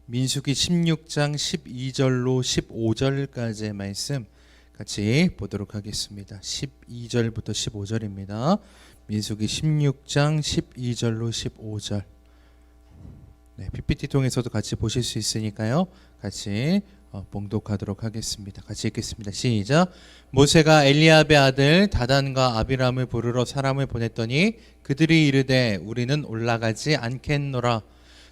민수기 16장 12절로 15절까지의 말씀 같이 보도록 하겠습니다. 12절부터 15절입니다. 민수기 16장 12절로 15절. PPT 통해서도 같이 보실 수 있으니까요. 같이 봉독하도록 하겠습니다. 같이 읽겠습니다. 시작. 모세가 엘리압의 아들 다단과 아비람을 부르러 사람을 보냈더니 그들이 이르되 우리는 올라가지 않겠노라.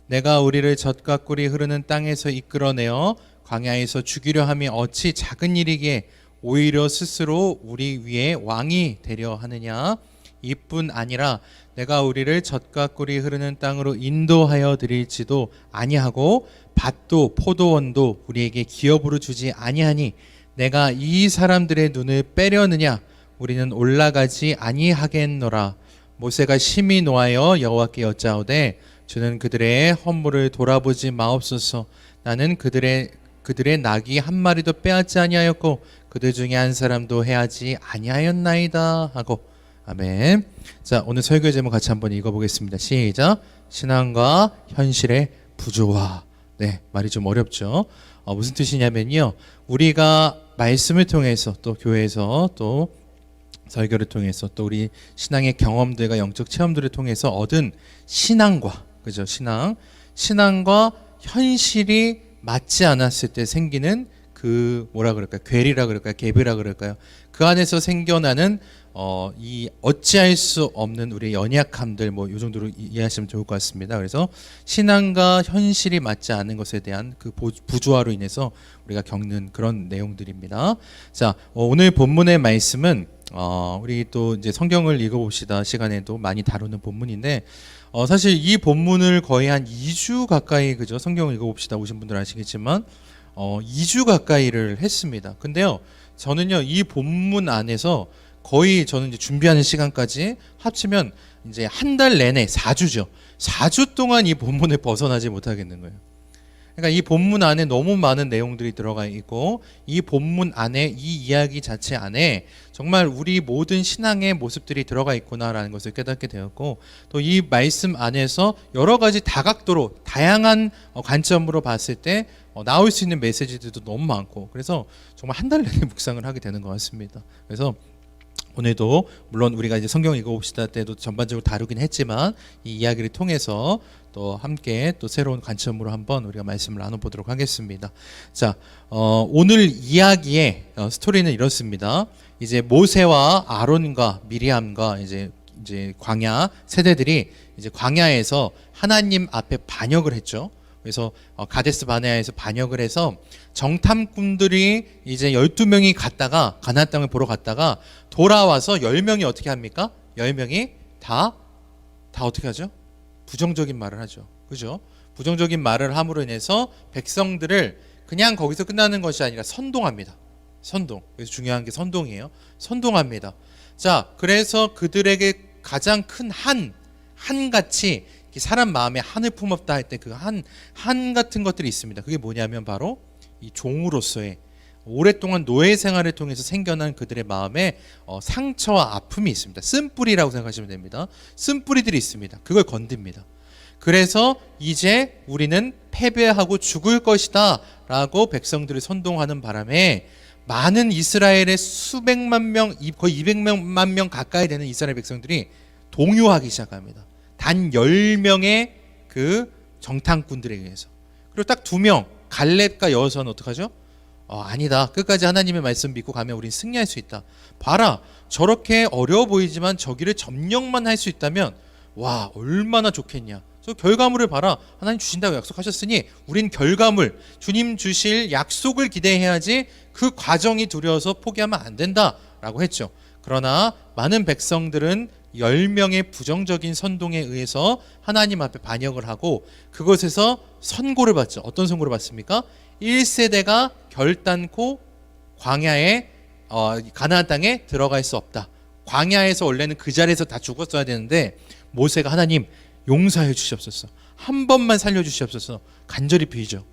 내가 우리를 젖과 꿀이 흐르는 땅에서 이끌어내어 광야에서 죽이려 함이 어찌 작은 일이기에 오히려 스스로 우리 위에 왕이 되려 하느냐. 이뿐 아니라 내가 우리를 젖과 꿀이 흐르는 땅으로 인도하여 드릴지도 아니하고 밭도 포도원도 우리에게 기업으로 주지 아니하니 내가 이 사람들의 눈을 빼려느냐. 우리는 올라가지 아니하겠노라. 모세가 심히 노하여 여호와께 여짜오되 주는 그들의 헌물을 돌아보지 마옵소서. 나는 그들의 낙이 한 마리도 빼앗지 아니하였고 그들 중에 한 사람도 해하지 아니하였나이다 하고. 아멘. 자, 오늘 설교 제목 같이 한번 읽어보겠습니다. 시작. 신앙과 현실의 부조화. 말이 좀 어렵죠. 무슨 뜻이냐면요, 우리가 말씀을 통해서 또 교회에서 또 설교를 통해서 또 우리 신앙의 경험들과 영적 체험들을 통해서 얻은 신앙과, 그죠? 신앙과 현실이 맞지 않았을 때 생기는 그 뭐라 그럴까요? 괴리라 그럴까요? 갭이라 그럴까요? 그 안에서 생겨나는 이 어찌할 수 없는 우리의 연약함들, 이 정도로 이해하시면 좋을 것 같습니다. 그래서 신앙과 현실이 맞지 않는 것에 대한 그 부조화로 인해서 우리가 겪는 그런 내용들입니다. 자, 오늘 본문의 말씀은 우리 또 이제 성경을 읽어봅시다 시간에도 많이 다루는 본문인데, 사실 이 본문을 거의 한 2주 가까이, 그죠? 성경을 읽어봅시다 오신 분들 아시겠지만 2주 가까이를 했습니다. 근데요, 저는요 이 본문 안에서 거의 저는 이제 준비하는 시간까지 합치면 이제 한 달 내내 4주죠. 4주 동안 이 본문을 벗어나지 못하겠는 거예요. 그러니까 이 본문 안에 너무 많은 내용들이 들어가 있고 이 본문 안에 이 이야기 자체 안에 정말 우리 모든 신앙의 모습들이 들어가 있구나라는 것을 깨닫게 되었고, 또 이 말씀 안에서 여러 가지 다각도로 다양한 관점으로 봤을 때 나올 수 있는 메시지들도 너무 많고, 그래서 정말 한 달 내내 묵상을 하게 되는 것 같습니다. 그래서 오늘도 물론 우리가 이제 성경 읽어봅시다 때도 전반적으로 다루긴 했지만 이 이야기를 통해서 또 함께 또 새로운 관점으로 한번 우리가 말씀을 나눠보도록 하겠습니다. 자, 오늘 이야기의 스토리는 이렇습니다. 이제 모세와 아론과 미리암과 이제 광야 세대들이 이제 광야에서 하나님 앞에 반역을 했죠. 그래서 가데스 바네아에서 반역을 해서 정탐꾼들이 이제 12명이 갔다가 가나안 땅을 보러 갔다가 돌아와서 10명이 어떻게 합니까? 10명이 다 어떻게 하죠? 부정적인 말을 하죠. 그죠? 부정적인 말을 함으로 인해서 백성들을 그냥 거기서 끝나는 것이 아니라 선동합니다. 선동. 그래서 중요한 게 선동이에요. 선동합니다. 자, 그래서 그들에게 가장 큰 한같이 사람 마음에 한을 품었다 할 때 그 한 같은 것들이 있습니다. 그게 뭐냐면 바로 이 종으로서의 오랫동안 노예 생활을 통해서 생겨난 그들의 마음에 상처와 아픔이 있습니다. 쓴뿌리라고 생각하시면 됩니다. 쓴뿌리들이 있습니다. 그걸 건듭니다. 그래서 이제 우리는 패배하고 죽을 것이다 라고 백성들을 선동하는 바람에 많은 이스라엘의 수백만 명, 거의 200만 명 가까이 되는 이스라엘 백성들이 동요하기 시작합니다. 단 10명의 그 정탐꾼들에 의해서. 그리고 딱 2명, 갈렙과 여호수아는 어떡하죠? 아니다. 끝까지 하나님의 말씀 믿고 가면 우린 승리할 수 있다. 봐라. 저렇게 어려워 보이지만 저기를 점령만 할 수 있다면 와, 얼마나 좋겠냐. 저 결과물을 봐라. 하나님 주신다고 약속하셨으니 우린 결과물, 주님 주실 약속을 기대해야지 그 과정이 두려워서 포기하면 안 된다라고 했죠. 그러나 많은 백성들은 10명의 부정적인 선동에 의해서 하나님 앞에 반역을 하고 그것에서 선고를 받죠. 어떤 선고를 받습니까? 1세대가 결단코 광야에 가나안 땅에 들어갈 수 없다. 광야에서 원래는 그 자리에서 다 죽었어야 되는데 모세가 하나님 용서해 주시옵소서, 한 번만 살려주시옵소서 간절히 빌죠.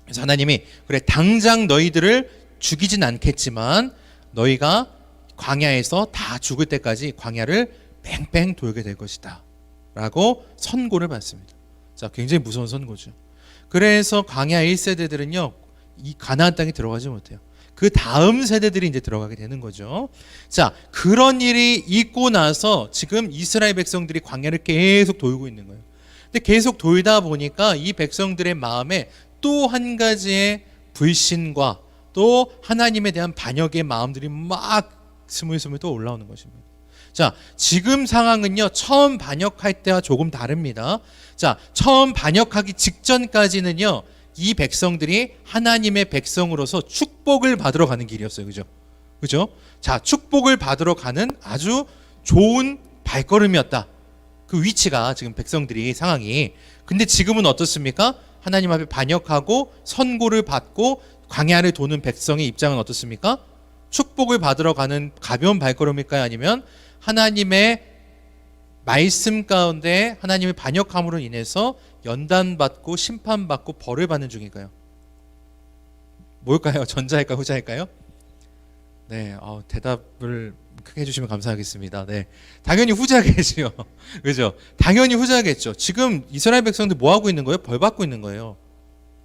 그래서 하나님이 그래, 당장 너희들을 죽이진 않겠지만 너희가 광야에서 다 죽을 때까지 광야를 뺑뺑 돌게 될 것이다 라고 선고를 받습니다. 자, 굉장히 무서운 선고죠. 그래서 광야 1세대들은요 이 가나안 땅에 들어가지 못해요. 그 다음 세대들이 이제 들어가게 되는 거죠. 자, 그런 일이 있고 나서 지금 이스라엘 백성들이 광야를 계속 돌고 있는 거예요. 근데 계속 돌다 보니까 이 백성들의 마음에 또 한 가지의 불신과 또 하나님에 대한 반역의 마음들이 막 스물스물 또 올라오는 것입니다. 자, 지금 상황은요 처음 반역할 때와 조금 다릅니다. 자, 처음 반역하기 직전까지는요 이 백성들이 하나님의 백성으로서 축복을 받으러 가는 길이었어요. 그죠? 자, 축복을 받으러 가는 아주 좋은 발걸음이었다. 그 위치가 지금 백성들이 상황이. 근데 지금은 어떻습니까? 하나님 앞에 반역하고 선고를 받고 광야를 도는 백성의 입장은 어떻습니까? 축복을 받으러 가는 가벼운 발걸음일까요? 아니면 하나님의 말씀 가운데 하나님의 반역함으로 인해서 연단받고 심판받고 벌을 받는 중일까요? 뭘까요? 전자일까요? 후자일까요? 네, 대답을 크게 해주시면 감사하겠습니다. 네, 당연히 후자겠죠. 그죠? 당연히 후자겠죠. 지금 이스라엘 백성들 뭐 하고 있는 거예요? 벌 받고 있는 거예요.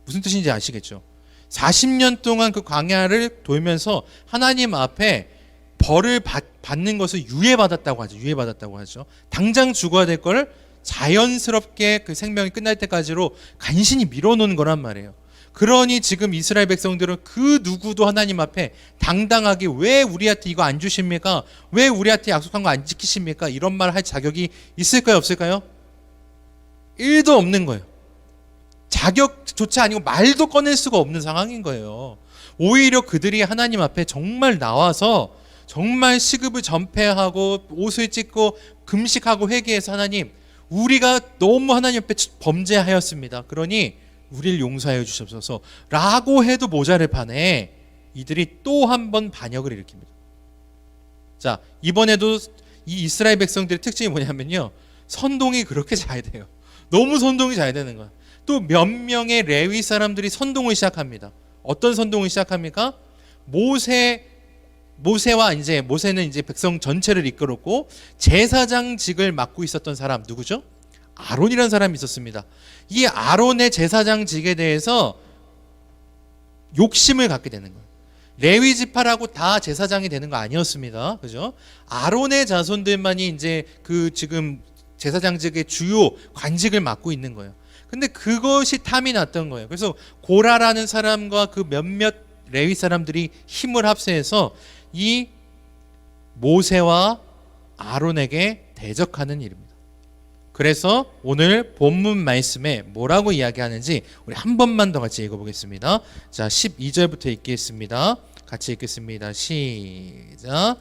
무슨 뜻인지 아시겠죠? 40년 동안 그 광야를 돌면서 하나님 앞에 벌을 받는 것을 유예받았다고 하죠. 당장 죽어야 될 걸 자연스럽게 그 생명이 끝날 때까지로 간신히 밀어놓은 거란 말이에요. 그러니 지금 이스라엘 백성들은 그 누구도 하나님 앞에 당당하게 왜 우리한테 이거 안 주십니까? 왜 우리한테 약속한 거 안 지키십니까? 이런 말 할 자격이 있을까요? 없을까요? 1도 없는 거예요. 자격조차 아니고 말도 꺼낼 수가 없는 상황인 거예요. 오히려 그들이 하나님 앞에 정말 나와서 정말 시급을 전폐하고 옷을 찢고 금식하고 회개해서 하나님, 우리가 너무 하나님 앞에 범죄하였습니다. 그러니 우리를 용서하여 주시옵소서 라고 해도 모자를 판에 이들이 또 한 번 반역을 일으킵니다. 자, 이번에도 이 이스라엘 백성들의 특징이 뭐냐면요, 선동이 그렇게 잘 돼요. 너무 선동이 잘 되는 거야. 또 몇 명의 레위 사람들이 선동을 시작합니다. 어떤 선동을 시작합니까? 모세는 이제 백성 전체를 이끌었고 제사장직을 맡고 있었던 사람 누구죠? 아론이라는 사람이 있었습니다. 이 아론의 제사장직에 대해서 욕심을 갖게 되는 거예요. 레위 지파라고 다 제사장이 되는 거 아니었습니다. 그죠? 아론의 자손들만이 이제 그 지금 제사장직의 주요 관직을 맡고 있는 거예요. 근데 그것이 탐이 났던 거예요. 그래서 고라라는 사람과 그 몇몇 레위 사람들이 힘을 합세해서 이 모세와 아론에게 대적하는 일입니다. 그래서 오늘 본문 말씀에 뭐라고 이야기하는지 우리 한 번만 더 같이 읽어보겠습니다. 자, 12절부터 읽겠습니다. 같이 읽겠습니다. 시작.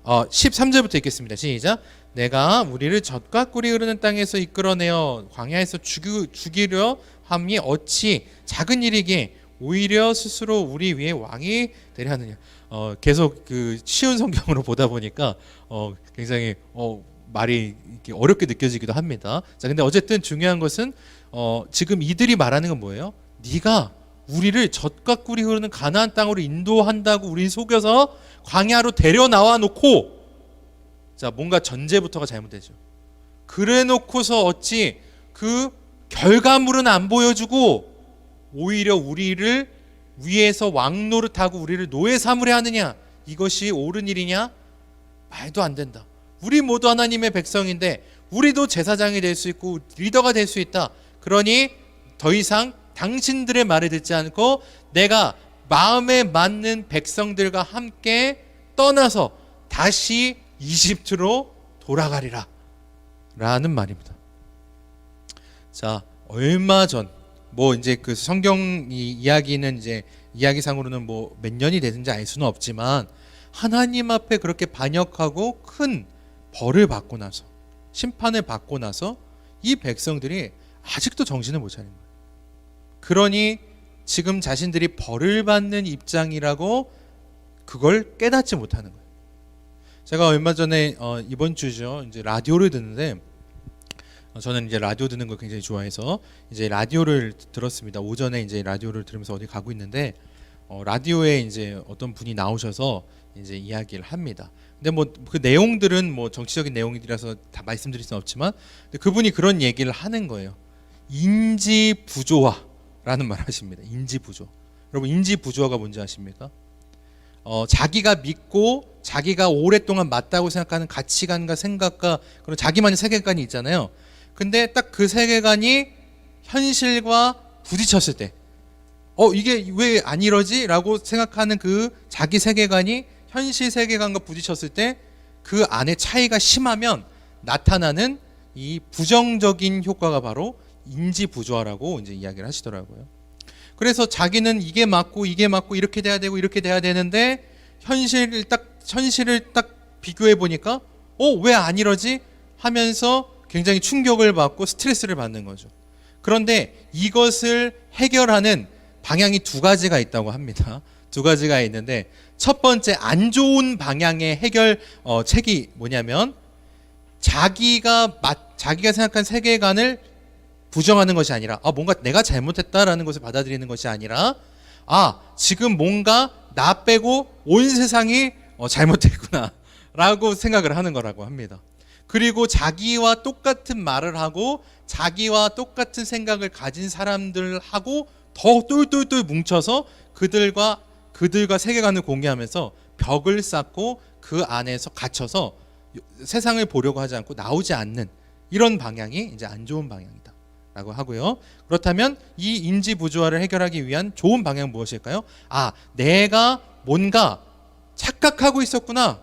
13절부터 읽겠습니다. 시작. 내가 우리를 젖과 꿀이 흐르는 땅에서 이끌어내어 광야에서 죽이려 함이 어찌 작은 일이기에 오히려 스스로 우리 위에 왕이 되려 하느냐. 계속 그 쉬운 성경으로 보다 보니까 굉장히 말이 이렇게 어렵게 느껴지기도 합니다. 자, 근데 어쨌든 중요한 것은 지금 이들이 말하는 건 뭐예요? 네가 우리를 젖과 꿀이 흐르는 가나안 땅으로 인도한다고 우리 속여서 광야로 데려 나와 놓고, 자, 뭔가 전제부터가 잘못되죠. 그래 놓고서 어찌 그 결과물은 안 보여주고 오히려 우리를 위에서 왕노릇하고 우리를 노예 삼으려 하느냐? 이것이 옳은 일이냐? 말도 안 된다. 우리 모두 하나님의 백성인데 우리도 제사장이 될 수 있고 리더가 될 수 있다. 그러니 더 이상 당신들의 말을 듣지 않고 내가 마음에 맞는 백성들과 함께 떠나서 다시 이집트로 돌아가리라 라는 말입니다. 자, 얼마 전 이제 그 성경 이야기는 이제 이야기상으로는 몇 년이 됐는지 알 수는 없지만 하나님 앞에 그렇게 반역하고 큰 벌을 받고 나서 심판을 받고 나서 이 백성들이 아직도 정신을 못 차린 거예요. 그러니 지금 자신들이 벌을 받는 입장이라고 그걸 깨닫지 못하는 거예요. 제가 얼마 전에 이번 주죠, 이제 라디오를 듣는데 저는 이제 라디오 듣는 걸 굉장히 좋아해서 이제 라디오를 들었습니다. 오전에 이제 라디오를 들으면서 어디 가고 있는데 라디오에 이제 어떤 분이 나오셔서 이제 이야기를 합니다. 근데 그 내용들은 정치적인 내용이라서 다 말씀드릴 수는 없지만 그분이 그런 얘기를 하는 거예요. 인지 부조화, 라는 말 하십니다. 인지부조. 여러분, 인지부조화가 뭔지 아십니까? 자기가 믿고 자기가 오랫동안 맞다고 생각하는 가치관과 생각과 그런 자기만의 세계관이 있잖아요. 근데 딱 그 세계관이 현실과 부딪혔을 때 이게 왜 안 이러지? 라고 생각하는 그 자기 세계관이 현실 세계관과 부딪혔을 때 그 안에 차이가 심하면 나타나는 이 부정적인 효과가 바로 인지부조화라고 이제 이야기를 하시더라고요. 그래서 자기는 이게 맞고 이렇게 돼야 되고 이렇게 돼야 되는데 현실을 딱 비교해 보니까 왜 안 이러지? 하면서 굉장히 충격을 받고 스트레스를 받는 거죠. 그런데 이것을 해결하는 방향이 두 가지가 있다고 합니다. 두 가지가 있는데 첫 번째 안 좋은 방향의 해결 책이 뭐냐면 자기가 생각한 세계관을 부정하는 것이 아니라 뭔가 내가 잘못했다라는 것을 받아들이는 것이 아니라 지금 뭔가 나 빼고 온 세상이 잘못했구나 라고 생각을 하는 거라고 합니다. 그리고 자기와 똑같은 말을 하고 자기와 똑같은 생각을 가진 사람들하고 더 똘똘똘 뭉쳐서 그들과 세계관을 공유하면서 벽을 쌓고 그 안에서 갇혀서 세상을 보려고 하지 않고 나오지 않는 이런 방향이 이제 안 좋은 방향이다 라고 하고요. 그렇다면 이 인지부조화를 해결하기 위한 좋은 방향은 무엇일까요? 내가 뭔가 착각하고 있었구나.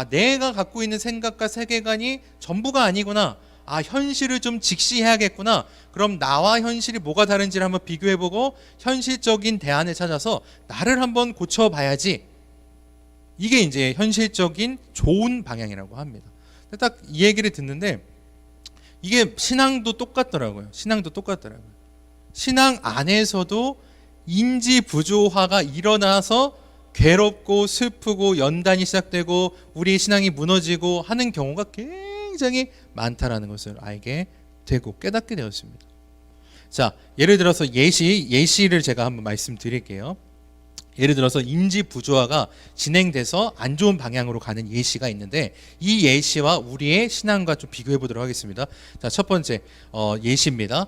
내가 갖고 있는 생각과 세계관이 전부가 아니구나. 현실을 좀 직시해야겠구나. 그럼 나와 현실이 뭐가 다른지를 한번 비교해보고 현실적인 대안을 찾아서 나를 한번 고쳐봐야지. 이게 이제 현실적인 좋은 방향이라고 합니다. 딱 이 얘기를 듣는데 이게 신앙도 똑같더라고요. 신앙 안에서도 인지부조화가 일어나서 괴롭고 슬프고 연단이 시작되고 우리의 신앙이 무너지고 하는 경우가 굉장히 많다라는 것을 알게 되고 깨닫게 되었습니다. 자, 예를 들어서 예시를 제가 한번 말씀드릴게요. 예를 들어서 인지부조화가 진행돼서 안 좋은 방향으로 가는 예시가 있는데 이 예시와 우리의 신앙과 좀 비교해 보도록 하겠습니다. 자, 첫 번째 예시입니다.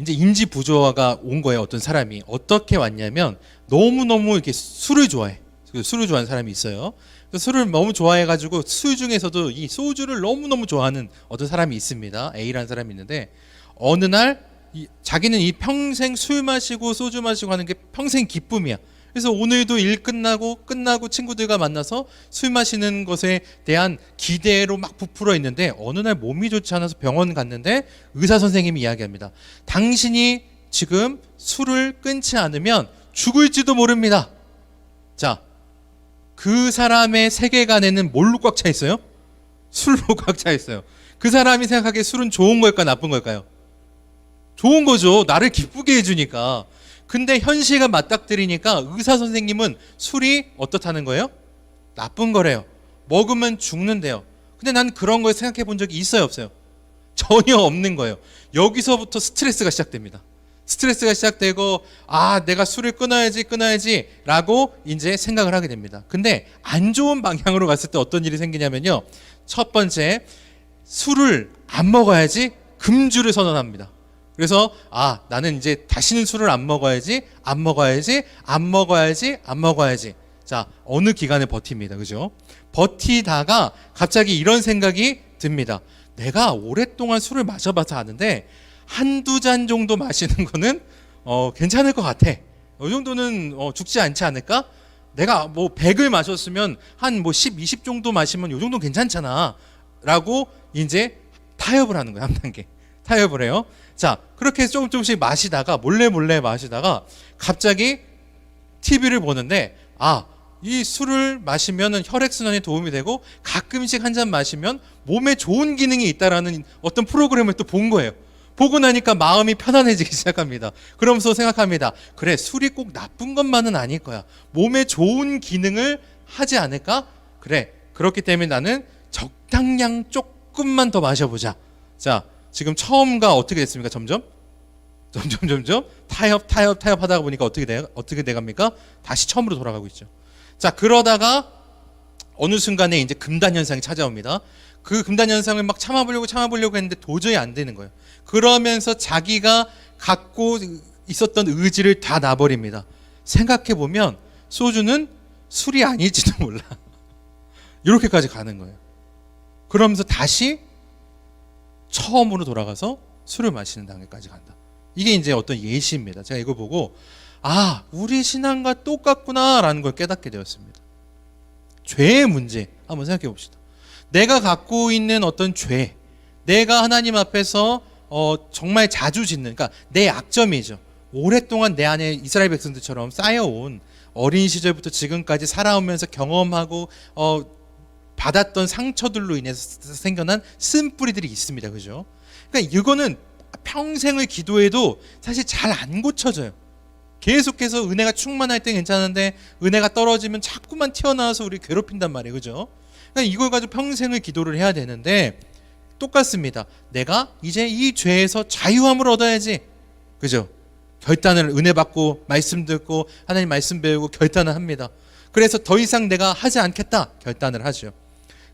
이제 인지부조화가 온 거예요. 어떤 사람이 어떻게 왔냐면 너무너무 이렇게 술을 좋아해. 술을 좋아하는 사람이 있어요. 술을 너무 좋아해가지고 술 중에서도 이 소주를 너무너무 좋아하는 어떤 사람이 있습니다. A라는 사람이 있는데 어느 날 자기는 이 평생 술 마시고 소주 마시고 하는 게 평생 기쁨이야. 그래서 오늘도 일 끝나고 친구들과 만나서 술 마시는 것에 대한 기대로 막 부풀어 있는데 어느 날 몸이 좋지 않아서 병원 갔는데 의사 선생님이 이야기합니다. 당신이 지금 술을 끊지 않으면 죽을지도 모릅니다. 자, 그 사람의 세계관에는 뭘로 꽉 차 있어요? 술로 꽉 차 있어요. 그 사람이 생각하기에 술은 좋은 걸까 나쁜 걸까요? 좋은 거죠. 나를 기쁘게 해주니까. 근데 현실과 맞닥뜨리니까 의사 선생님은 술이 어떻다는 거예요? 나쁜 거래요. 먹으면 죽는데요. 근데 난 그런 걸 생각해 본 적이 있어요, 없어요? 전혀 없는 거예요. 여기서부터 스트레스가 시작됩니다. 스트레스가 시작되고 내가 술을 끊어야지 라고 이제 생각을 하게 됩니다. 근데 안 좋은 방향으로 갔을 때 어떤 일이 생기냐면요. 첫 번째, 술을 안 먹어야지 금주를 선언합니다. 그래서 나는 이제 다시는 술을 안 먹어야지. 자, 어느 기간을 버팁니다. 그죠? 버티다가 갑자기 이런 생각이 듭니다. 내가 오랫동안 술을 마셔봐서 아는데 한두 잔 정도 마시는 거는 괜찮을 것 같아. 이 정도는 죽지 않지 않을까? 내가 뭐 100을 마셨으면 한 10, 20 정도 마시면 이 정도는 괜찮잖아. 라고 이제 타협을 하는 거예요. 한 단계. 타협을 해요. 자, 그렇게 조금씩 마시다가 몰래 마시다가 갑자기 TV를 보는데 이 술을 마시면 혈액순환에 도움이 되고 가끔씩 한 잔 마시면 몸에 좋은 기능이 있다라는 어떤 프로그램을 또 본 거예요. 보고 나니까 마음이 편안해지기 시작합니다. 그러면서 생각합니다. 그래, 술이 꼭 나쁜 것만은 아닐 거야. 몸에 좋은 기능을 하지 않을까? 그래, 그렇기 때문에 나는 적당량 조금만 더 마셔보자. 자, 지금 처음과 어떻게 됐습니까? 점점 타협 하다가 보니까 어떻게 돼갑니까? 다시 처음으로 돌아가고 있죠. 자, 그러다가 어느 순간에 이제 금단 현상이 찾아옵니다. 그 금단 현상을 막 참아보려고 했는데 도저히 안 되는 거예요. 그러면서 자기가 갖고 있었던 의지를 다 놔버립니다. 생각해보면 소주는 술이 아닐지도 몰라. 이렇게까지 가는 거예요. 그러면서 다시 처음으로 돌아가서 술을 마시는 단계까지 간다. 이게 이제 어떤 예시입니다. 제가 이거 보고 아, 우리 신앙과 똑같구나라는 걸 깨닫게 되었습니다. 죄의 문제 한번 생각해 봅시다. 내가 갖고 있는 어떤 죄, 내가 하나님 앞에서 정말 자주 짓는, 그러니까 내 약점이죠. 오랫동안 내 안에 이스라엘 백성들처럼 쌓여온 어린 시절부터 지금까지 살아오면서 경험하고 받았던 상처들로 인해서 생겨난 쓴뿌리들이 있습니다. 그죠? 그러니까 이거는 평생을 기도해도 사실 잘 안 고쳐져요. 계속해서 은혜가 충만할 땐 괜찮은데 은혜가 떨어지면 자꾸만 튀어나와서 우리 괴롭힌단 말이에요. 그죠? 그러니까 이걸 가지고 평생을 기도를 해야 되는데 똑같습니다. 내가 이제 이 죄에서 자유함을 얻어야지. 그죠? 결단을 은혜 받고 말씀 듣고 하나님 말씀 배우고 결단을 합니다. 그래서 더 이상 내가 하지 않겠다 결단을 하죠.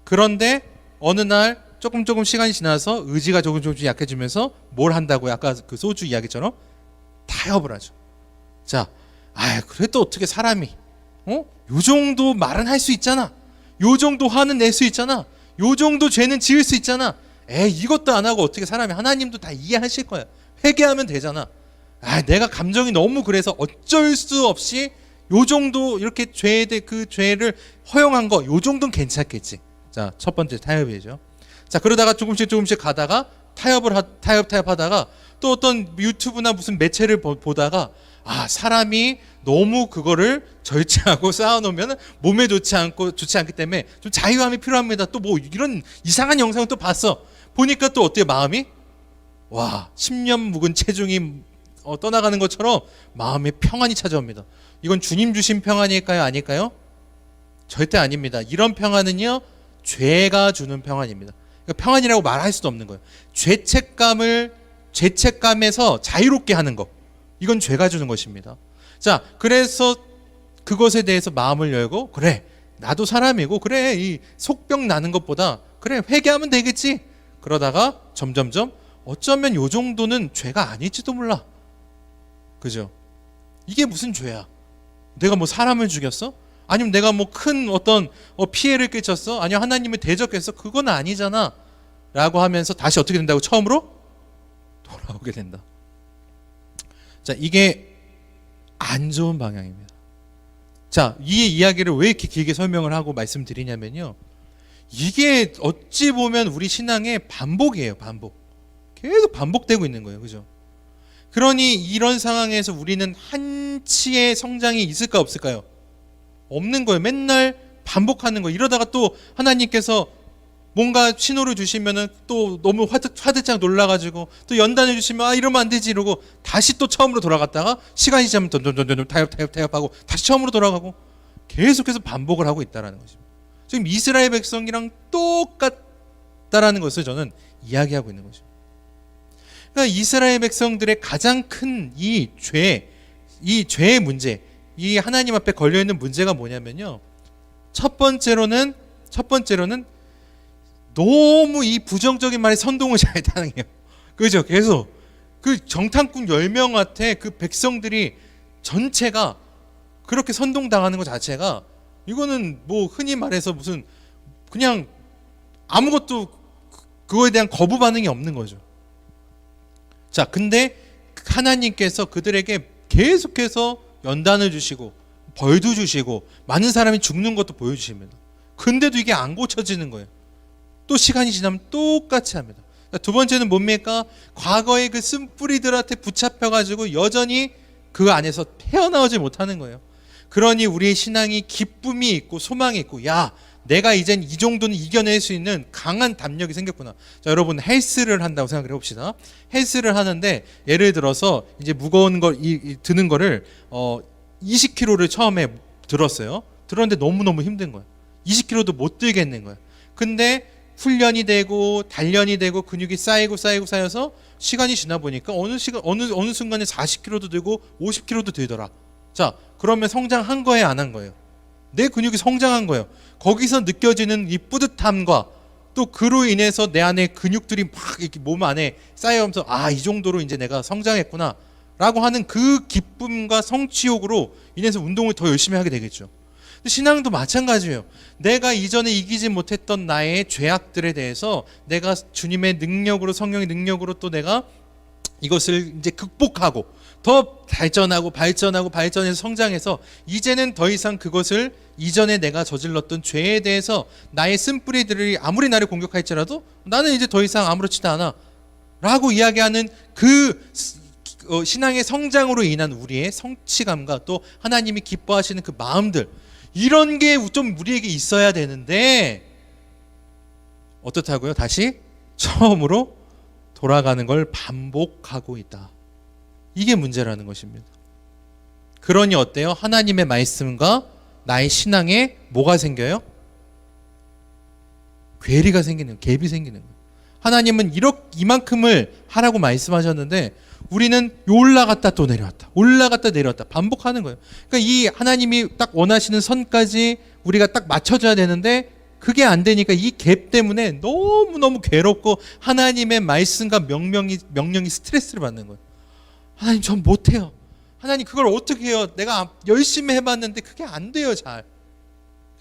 그런데 어느 날 조금 시간이 지나서 의지가 조금씩 약해지면서 뭘 한다고요? 아까 그 소주 이야기처럼 타협을 하죠. 자, 그래도 어떻게 사람이 요 정도 말은 할 수 있잖아. 요 정도 화는 낼 수 있잖아. 요 정도 죄는 지을 수 있잖아. 이것도 안 하고 어떻게 사람이, 하나님도 다 이해하실 거야. 회개하면 되잖아. 내가 감정이 너무 그래서 어쩔 수 없이 요 정도 이렇게 그 죄를 허용한 거, 요 정도는 괜찮겠지. 자, 첫 번째 타협이죠. 자, 그러다가 조금씩 가다가 타협하다가 또 어떤 유튜브나 무슨 매체를 보다가 사람이 너무 그거를 절제하고 쌓아놓으면 몸에 좋지 않기 때문에 좀 자유함이 필요합니다. 또 뭐 이런 이상한 영상을 또 봤어. 보니까 또 어때요? 마음이 10년 묵은 체중이 떠나가는 것처럼 마음에 평안이 찾아옵니다. 이건 주님 주신 평안일까요? 아닐까요? 절대 아닙니다. 이런 평안은요, 죄가 주는 평안입니다. 그러니까 평안이라고 말할 수도 없는 거예요. 죄책감에서 자유롭게 하는 것, 이건 죄가 주는 것입니다. 자, 그래서 그것에 대해서 마음을 열고, 그래, 나도 사람이고, 그래, 이 속병 나는 것보다 그래, 회개하면 되겠지. 그러다가 점점점 어쩌면 요 정도는 죄가 아닐지도 몰라. 그죠? 이게 무슨 죄야? 내가 뭐 사람을 죽였어? 아니면 내가 뭐 큰 어떤 피해를 끼쳤어? 아니면 하나님을 대적했어? 그건 아니잖아 라고 하면서 다시 어떻게 된다고? 처음으로 돌아오게 된다. 자, 이게 안 좋은 방향입니다. 자, 이 이야기를 왜 이렇게 길게 설명을 하고 말씀드리냐면요, 이게 어찌 보면 우리 신앙의 반복이에요. 반복. 계속 반복되고 있는 거예요. 그죠? 그러니 이런 상황에서 우리는 한치의 성장이 있을까 없을까요? 없는 거예요. 맨날 반복하는 거예요. 이러다가 또 하나님께서 뭔가 신호를 주시면은 또 너무 화들짝 놀라가지고 또 연단해 주시면 이러면 안 되지 이러고 다시 또 처음으로 돌아갔다가 시간이 지나면 타협하고 다시 처음으로 돌아가고 계속해서 반복을 하고 있다는 것입니다. 지금 이스라엘 백성이랑 똑같다라는 것을 저는 이야기하고 있는 것입니다. 그러니까 이스라엘 백성들의 가장 큰 이 죄의 문제, 이 하나님 앞에 걸려있는 문제가 뭐냐면요, 첫 번째로는 너무 이 부정적인 말에 선동을 잘 당해요. 그죠? 계속 그 정탐꾼 10명한테 그 백성들이 전체가 그렇게 선동당하는 것 자체가, 이거는 뭐 흔히 말해서 무슨 그냥 아무것도 그거에 대한 거부 반응이 없는 거죠. 자, 근데 하나님께서 그들에게 계속해서 연단을 주시고 벌도 주시고 많은 사람이 죽는 것도 보여주십니다. 근데도 이게 안 고쳐지는 거예요. 또 시간이 지나면 똑같이 합니다. 두 번째는 뭡니까? 과거의 그 쓴뿌리들한테 붙잡혀가지고 여전히 그 안에서 헤어나오지 못하는 거예요. 그러니 우리의 신앙이 기쁨이 있고 소망이 있고, 야, 내가 이젠 이 정도는 이겨낼 수 있는 강한 담력이 생겼구나. 자, 여러분 헬스를 한다고 생각을 해봅시다. 헬스를 하는데 예를 들어서 이제 무거운 걸 드는 거를 20kg를 처음에 들었어요. 들었는데 너무너무 힘든 거예요. 20kg도 못 들겠는 거예요. 근데 훈련이 되고 단련이 되고 근육이 쌓여서 시간이 지나 보니까 어느 순간에 40kg도 들고 50kg도 들더라. 자, 그러면 성장한 거예요, 안 한 거예요? 내 근육이 성장한 거예요. 거기서 느껴지는 이 뿌듯함과 또 그로 인해서 내 안에 근육들이 막 이렇게 몸 안에 쌓여오면서 이 정도로 이제 내가 성장했구나 라고 하는 그 기쁨과 성취욕으로 인해서 운동을 더 열심히 하게 되겠죠. 신앙도 마찬가지예요. 내가 이전에 이기지 못했던 나의 죄악들에 대해서 내가 주님의 능력으로, 성령의 능력으로 또 내가 이것을 이제 극복하고 더 발전해서 성장해서 이제는 더 이상 그것을 이전에 내가 저질렀던 죄에 대해서 나의 쓴뿌리들이 아무리 나를 공격할지라도 나는 이제 더 이상 아무렇지도 않아 라고 이야기하는 그 신앙의 성장으로 인한 우리의 성취감과 또 하나님이 기뻐하시는 그 마음들, 이런 게 좀 우리에게 있어야 되는데 어떻다고요? 다시 처음으로 돌아가는 걸 반복하고 있다. 이게 문제라는 것입니다. 그러니 어때요? 하나님의 말씀과 나의 신앙에 뭐가 생겨요? 괴리가 생기는, 갭이 생기는 거예요. 하나님은 이만큼을 하라고 말씀하셨는데 우리는 올라갔다 또 내려왔다, 올라갔다 내려왔다 반복하는 거예요. 그러니까 이 하나님이 딱 원하시는 선까지 우리가 딱 맞춰줘야 되는데 그게 안 되니까 이 갭 때문에 너무너무 괴롭고 하나님의 말씀과 명령이 스트레스를 받는 거예요. 하나님 전 못해요. 하나님 그걸 어떻게 해요? 내가 열심히 해봤는데 그게 안 돼요. 잘.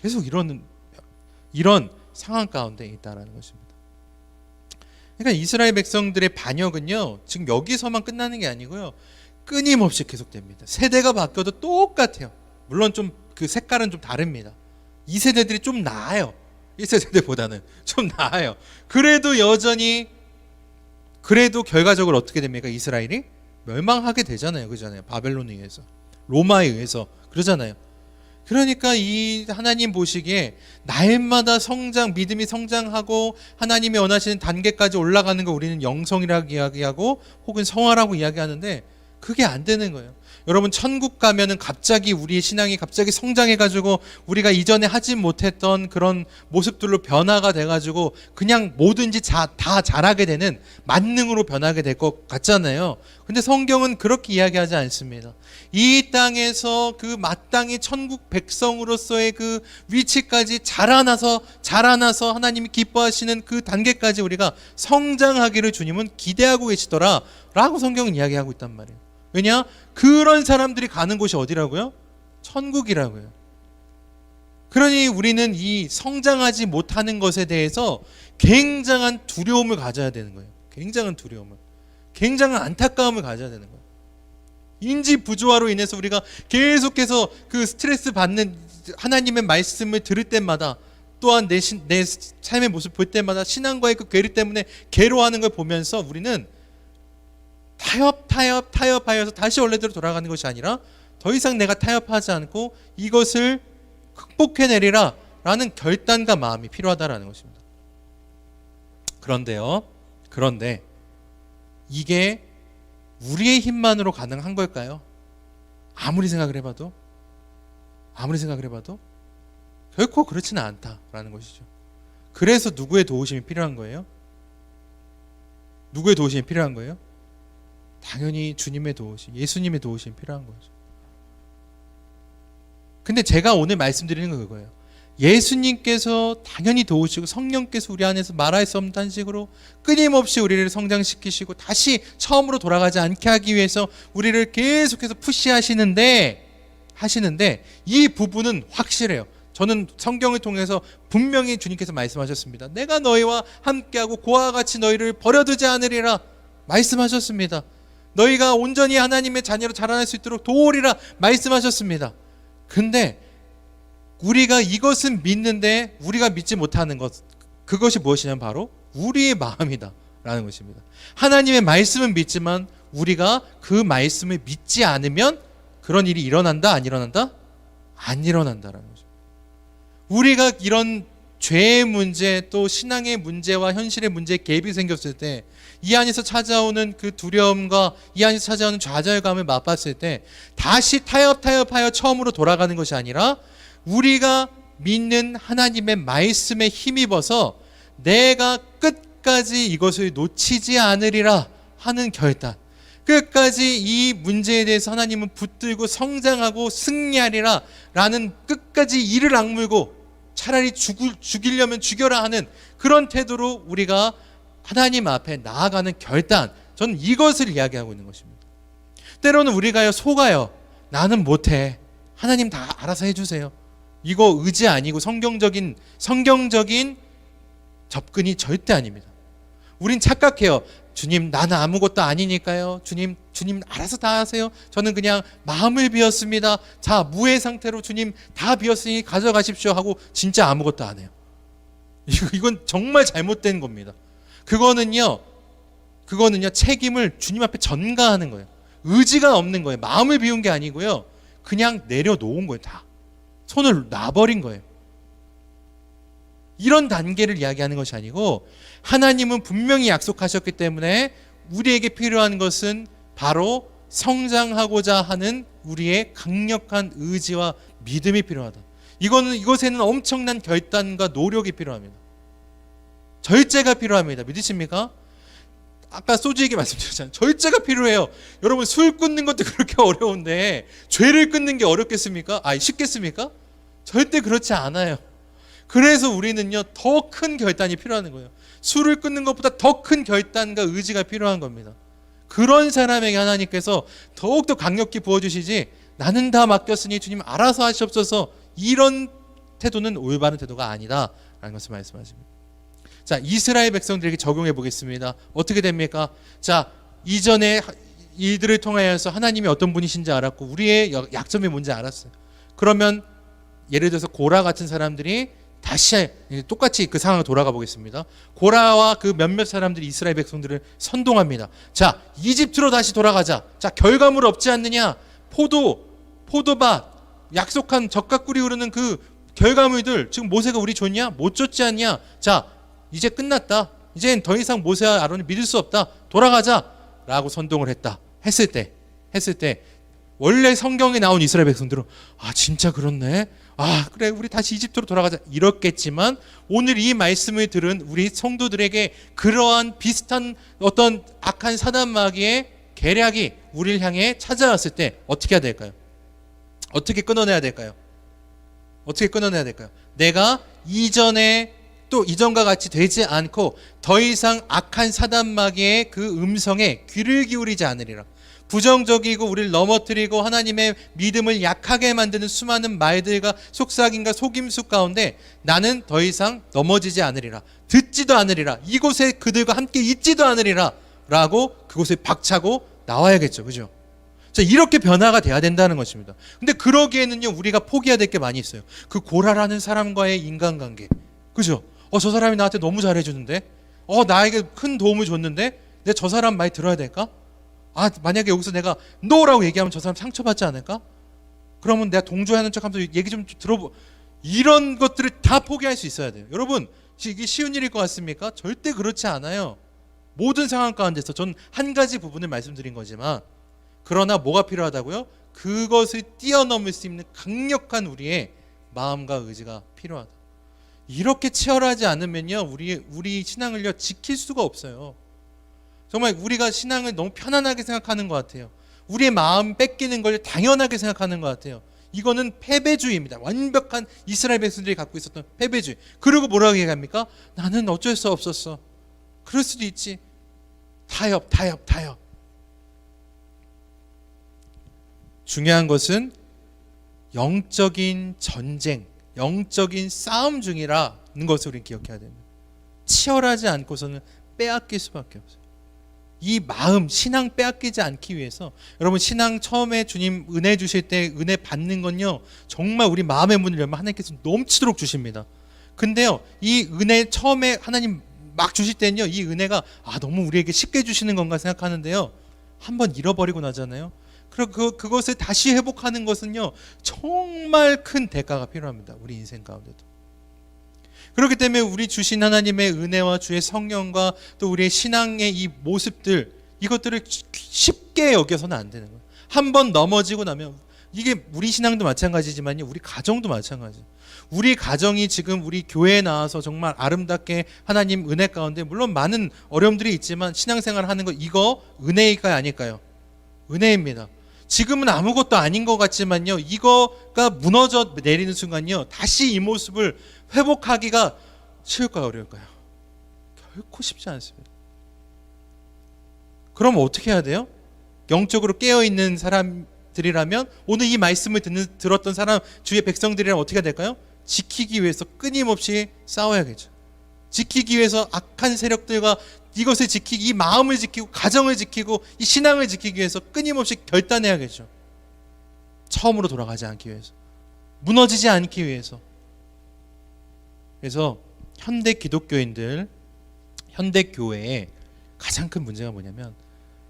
계속 이런 상황 가운데 있다라는 것입니다. 그러니까 이스라엘 백성들의 반역은요, 지금 여기서만 끝나는 게 아니고요, 끊임없이 계속됩니다. 세대가 바뀌어도 똑같아요. 물론 좀 그 색깔은 좀 다릅니다. 이 세대들이 좀 나아요. 1세 세대보다는 좀 나아요. 그래도 여전히, 그래도 결과적으로 어떻게 됩니까? 이스라엘이 멸망하게 되잖아요. 그러잖아요. 바벨론에 의해서, 로마에 의해서 그러잖아요. 그러니까 이 하나님 보시기에 날마다 믿음이 성장하고 하나님이 원하시는 단계까지 올라가는 거 우리는 영성이라고 이야기하고 혹은 성화라고 이야기하는데 그게 안 되는 거예요. 여러분, 천국 가면은 갑자기 우리의 신앙이 갑자기 성장해가지고 우리가 이전에 하지 못했던 그런 모습들로 변화가 돼가지고 그냥 뭐든지 다 잘하게 되는 만능으로 변하게 될 것 같잖아요. 근데 성경은 그렇게 이야기하지 않습니다. 이 땅에서 그 마땅히 천국 백성으로서의 그 위치까지 자라나서 하나님이 기뻐하시는 그 단계까지 우리가 성장하기를 주님은 기대하고 계시더라 라고 성경은 이야기하고 있단 말이에요. 왜냐? 그런 사람들이 가는 곳이 어디라고요? 천국이라고요. 그러니 우리는 이 성장하지 못하는 것에 대해서 굉장한 두려움을 가져야 되는 거예요. 굉장한 두려움을, 굉장한 안타까움을 가져야 되는 거예요. 인지 부조화로 인해서 우리가 계속해서 그 스트레스 받는, 하나님의 말씀을 들을 때마다 또한 내 삶의 모습 볼 때마다 신앙과의 그 괴리 때문에 괴로워하는 걸 보면서 우리는 타협하여서 다시 원래대로 돌아가는 것이 아니라 더 이상 내가 타협하지 않고 이것을 극복해내리라 라는 결단과 마음이 필요하다라는 것입니다. 그런데 이게 우리의 힘만으로 가능한 걸까요? 아무리 생각을 해봐도 결코 그렇지는 않다라는 것이죠. 그래서 누구의 도우심이 필요한 거예요? 누구의 도우심이 필요한 거예요? 당연히 주님의 도우심, 예수님의 도우심이 필요한 거죠. 근데 제가 오늘 말씀드리는 건 그거예요. 예수님께서 당연히 도우시고 성령께서 우리 안에서 말할 수 없는 탄식으로 끊임없이 우리를 성장시키시고 다시 처음으로 돌아가지 않게 하기 위해서 우리를 계속해서 푸시하시는데 이 부분은 확실해요. 저는 성경을 통해서 분명히 주님께서 말씀하셨습니다. 내가 너희와 함께하고 고아와 같이 너희를 버려두지 않으리라 말씀하셨습니다. 너희가 온전히 하나님의 자녀로 자라날 수 있도록 도우리라 말씀하셨습니다. 근데 우리가 이것은 믿는데 우리가 믿지 못하는 것, 그것이 무엇이냐면 바로 우리의 마음이다 라는 것입니다. 하나님의 말씀은 믿지만 우리가 그 말씀을 믿지 않으면 그런 일이 일어난다? 안 일어난다? 안 일어난다라는 거죠. 우리가 이런 죄의 문제, 또 신앙의 문제와 현실의 문제에 갭이 생겼을 때, 이 안에서 찾아오는 그 두려움과 이 안에서 찾아오는 좌절감을 맛봤을 때 다시 타협하여 처음으로 돌아가는 것이 아니라 우리가 믿는 하나님의 말씀에 힘입어서 내가 끝까지 이것을 놓치지 않으리라 하는 결단, 끝까지 이 문제에 대해서 하나님은 붙들고 성장하고 승리하리라 라는 끝까지 이를 악물고 차라리 죽이려면 죽여라 하는 그런 태도로 우리가 하나님 앞에 나아가는 결단, 저는 이것을 이야기하고 있는 것입니다. 때로는 우리가요 속아요. 나는 못해. 하나님 다 알아서 해주세요. 이거 의지 아니고 성경적인 접근이 절대 아닙니다. 우린 착각해요. 주님, 나는 아무것도 아니니까요. 주님 알아서 다 하세요. 저는 그냥 마음을 비웠습니다. 자, 무의 상태로 주님 다 비웠으니 가져가십시오 하고 진짜 아무것도 안 해요. 이건 정말 잘못된 겁니다. 그거는요 책임을 주님 앞에 전가하는 거예요. 의지가 없는 거예요. 마음을 비운 게 아니고요. 그냥 내려놓은 거예요. 다 손을 놔버린 거예요. 이런 단계를 이야기하는 것이 아니고, 하나님은 분명히 약속하셨기 때문에 우리에게 필요한 것은 바로 성장하고자 하는 우리의 강력한 의지와 믿음이 필요하다. 이것에는 엄청난 결단과 노력이 필요합니다. 절제가 필요합니다. 믿으십니까? 아까 소주 얘기 말씀드렸잖아요. 절제가 필요해요. 여러분, 술 끊는 것도 그렇게 어려운데 죄를 끊는 게 어렵겠습니까? 쉽겠습니까? 절대 그렇지 않아요. 그래서 우리는요 더 큰 결단이 필요한 거예요. 술을 끊는 것보다 더 큰 결단과 의지가 필요한 겁니다. 그런 사람에게 하나님께서 더욱더 강력히 부어주시지, 나는 다 맡겼으니 주님 알아서 하시옵소서, 이런 태도는 올바른 태도가 아니다라는 것을 말씀하십니다. 자, 이스라엘 백성들에게 적용해 보겠습니다. 어떻게 됩니까? 자, 이전에 일들을 통하여서 하나님이 어떤 분이신지 알았고 우리의 약점이 뭔지 알았어요. 그러면 예를 들어서 고라 같은 사람들이 다시 똑같이 그 상황을 돌아가 보겠습니다. 고라와 그 몇몇 사람들이 이스라엘 백성들을 선동합니다. 자, 이집트로 다시 돌아가자. 자, 결과물 없지 않느냐? 포도밭, 약속한 젓가 꿀이 흐르는 그 결과물들 지금 모세가 우리 줬냐? 못 줬지 않냐? 자, 이제 끝났다. 이젠 더 이상 모세와 아론을 믿을 수 없다. 돌아가자 라고 선동을 했을 때 원래 성경에 나온 이스라엘 백성들은 진짜 그렇네, 그래 우리 다시 이집트로 돌아가자 이렇겠지만, 오늘 이 말씀을 들은 우리 성도들에게 그러한 비슷한 어떤 악한 사단마귀의 계략이 우리를 향해 찾아왔을 때 어떻게 해야 될까요? 어떻게 끊어내야 될까요? 내가 이전과 같이 되지 않고 더 이상 악한 사단마귀의 그 음성에 귀를 기울이지 않으리라. 부정적이고 우리를 넘어뜨리고 하나님의 믿음을 약하게 만드는 수많은 말들과 속삭임과 속임수 가운데 나는 더 이상 넘어지지 않으리라, 듣지도 않으리라, 이곳에 그들과 함께 있지도 않으리라 라고 그곳에 박차고 나와야겠죠. 그죠? 자, 이렇게 변화가 돼야 된다는 것입니다. 근데 그러기에는요 우리가 포기해야 될 게 많이 있어요. 그 고라라는 사람과의 인간관계, 그죠? 저 사람이 나한테 너무 잘해주는데, 나에게 큰 도움을 줬는데 내가 저 사람 말 들어야 될까? 만약에 여기서 내가 NO라고 얘기하면 저 사람 상처받지 않을까? 그러면 내가 동조하는 척하면서 얘기 좀 들어보, 이런 것들을 다 포기할 수 있어야 돼요. 여러분, 이게 쉬운 일일 것 같습니까? 절대 그렇지 않아요. 모든 상황 가운데서 전 한 가지 부분을 말씀드린 거지만, 그러나 뭐가 필요하다고요? 그것을 뛰어넘을 수 있는 강력한 우리의 마음과 의지가 필요하다. 이렇게 치열하지 않으면요 우리 신앙을요 지킬 수가 없어요. 정말 우리가 신앙을 너무 편안하게 생각하는 것 같아요. 우리의 마음 뺏기는 걸 당연하게 생각하는 것 같아요. 이거는 패배주의입니다. 완벽한 이스라엘 백성들이 갖고 있었던 패배주의. 그리고 뭐라고 얘기합니까? 나는 어쩔 수 없었어. 그럴 수도 있지. 타협. 중요한 것은 영적인 전쟁, 영적인 싸움 중이라는 것을 우리는 기억해야 됩니다. 치열하지 않고서는 빼앗길 수밖에 없어요. 이 마음, 신앙 빼앗기지 않기 위해서, 여러분 신앙 처음에 주님 은혜 주실 때 은혜 받는 건요 정말 우리 마음의 문을 열면 하나님께서 넘치도록 주십니다. 근데요 이 은혜 처음에 하나님 막 주실 때는요 이 은혜가 너무 우리에게 쉽게 주시는 건가 생각하는데요, 한번 잃어버리고 나잖아요. 그리고 그것을 다시 회복하는 것은요 정말 큰 대가가 필요합니다. 우리 인생 가운데도. 그렇기 때문에 우리 주신 하나님의 은혜와 주의 성령과 또 우리의 신앙의 이 모습들, 이것들을 쉽게 여겨서는 안 되는 거예요. 한번 넘어지고 나면, 이게 우리 신앙도 마찬가지지만요 우리 가정도 마찬가지예요. 우리 가정이 지금 우리 교회에 나와서 정말 아름답게 하나님 은혜 가운데, 물론 많은 어려움들이 있지만 신앙생활 하는 거, 이거 은혜일까요 아닐까요? 은혜입니다. 지금은 아무것도 아닌 것 같지만요 이거가 무너져 내리는 순간요 다시 이 모습을 회복하기가 쉬울까요 어려울까요? 결코 쉽지 않습니다. 그럼 어떻게 해야 돼요? 영적으로 깨어있는 사람들이라면 오늘 이 말씀을 들었던 사람, 주의 백성들이라면 어떻게 될까요? 지키기 위해서 끊임없이 싸워야겠죠. 지키기 위해서 악한 세력들과 이것을 지키기, 이 마음을 지키고 가정을 지키고 이 신앙을 지키기 위해서 끊임없이 결단해야겠죠. 처음으로 돌아가지 않기 위해서, 무너지지 않기 위해서. 그래서 현대 기독교인들, 현대 교회의 가장 큰 문제가 뭐냐면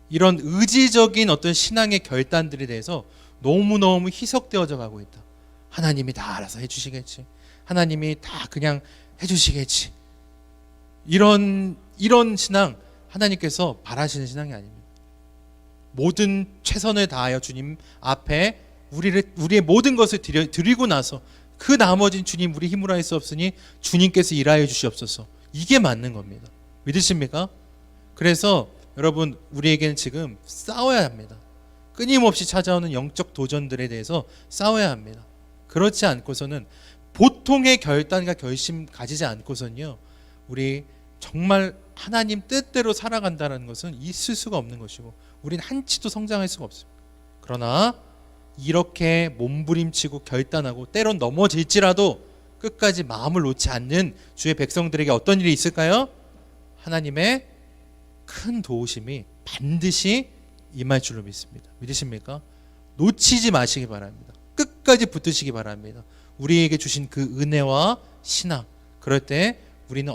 이런 의지적인 어떤 신앙의 결단들에 대해서 너무너무 희석되어져 가고 있다. 하나님이 다 알아서 해주시겠지, 하나님이 다 그냥 해주시겠지, 이런 신앙 하나님께서 바라시는 신앙이 아닙니다. 모든 최선을 다하여 주님 앞에 우리의 모든 것을 드리고 나서 그 나머진 주님 우리 힘으로 할 수 없으니 주님께서 일하여 주시옵소서, 이게 맞는 겁니다. 믿으십니까? 그래서 여러분, 우리에게는 지금 싸워야 합니다. 끊임없이 찾아오는 영적 도전들에 대해서 싸워야 합니다. 그렇지 않고서는, 보통의 결단과 결심 가지지 않고서는요, 우리 정말 하나님 뜻대로 살아간다는 것은 있을 수가 없는 것이고 우리는 한치도 성장할 수가 없습니다. 그러나 이렇게 몸부림치고 결단하고 때론 넘어질지라도 끝까지 마음을 놓지 않는 주의 백성들에게 어떤 일이 있을까요? 하나님의 큰 도우심이 반드시 임할 줄로 믿습니다. 믿으십니까? 놓치지 마시기 바랍니다. 끝까지 붙드시기 바랍니다. 우리에게 주신 그 은혜와 신앙, 그럴 때 우리는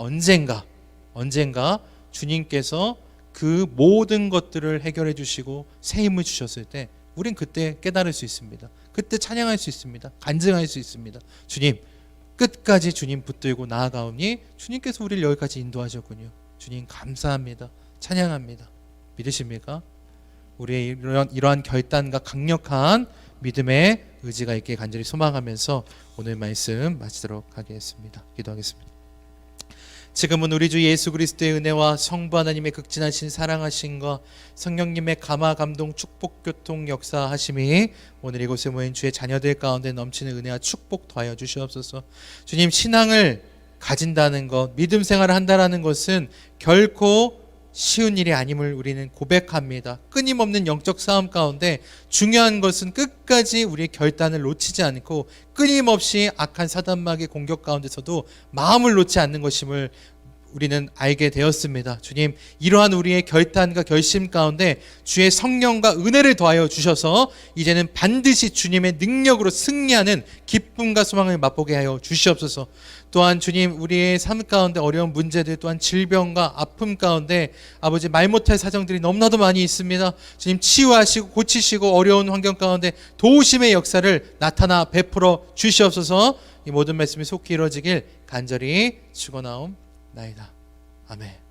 언젠가 주님께서 그 모든 것들을 해결해 주시고 새 힘을 주셨을 때 우린 그때 깨달을 수 있습니다. 그때 찬양할 수 있습니다. 간증할 수 있습니다. 주님, 끝까지 주님 붙들고 나아가오니 주님께서 우리를 여기까지 인도하셨군요. 주님 감사합니다. 찬양합니다. 믿으십니까? 우리의 이러한 결단과 강력한 믿음의 의지가 있게 간절히 소망하면서 오늘 말씀 마치도록 하겠습니다. 기도하겠습니다. 지금은 우리 주 예수 그리스도의 은혜와 성부 하나님의 극진하신 사랑하심과 성령님의 감화 감동 축복 교통 역사하심이 오늘 이곳에 모인 주의 자녀들 가운데 넘치는 은혜와 축복 더하여 주시옵소서. 주님, 신앙을 가진다는 것, 믿음 생활을 한다는 것은 결코 쉬운 일이 아님을 우리는 고백합니다. 끊임없는 영적 싸움 가운데 중요한 것은 끝까지 우리의 결단을 놓치지 않고 끊임없이 악한 사단마귀의 공격 가운데서도 마음을 놓지 않는 것임을 우리는 알게 되었습니다. 주님, 이러한 우리의 결단과 결심 가운데 주의 성령과 은혜를 더하여 주셔서 이제는 반드시 주님의 능력으로 승리하는 기쁨과 소망을 맛보게 하여 주시옵소서. 또한 주님, 우리의 삶 가운데 어려운 문제들, 또한 질병과 아픔 가운데 아버지 말 못할 사정들이 너무나도 많이 있습니다. 주님, 치유하시고 고치시고 어려운 환경 가운데 도우심의 역사를 나타나 베풀어 주시옵소서. 이 모든 말씀이 속히 이루어지길 간절히 축원하옵나이다. 아멘.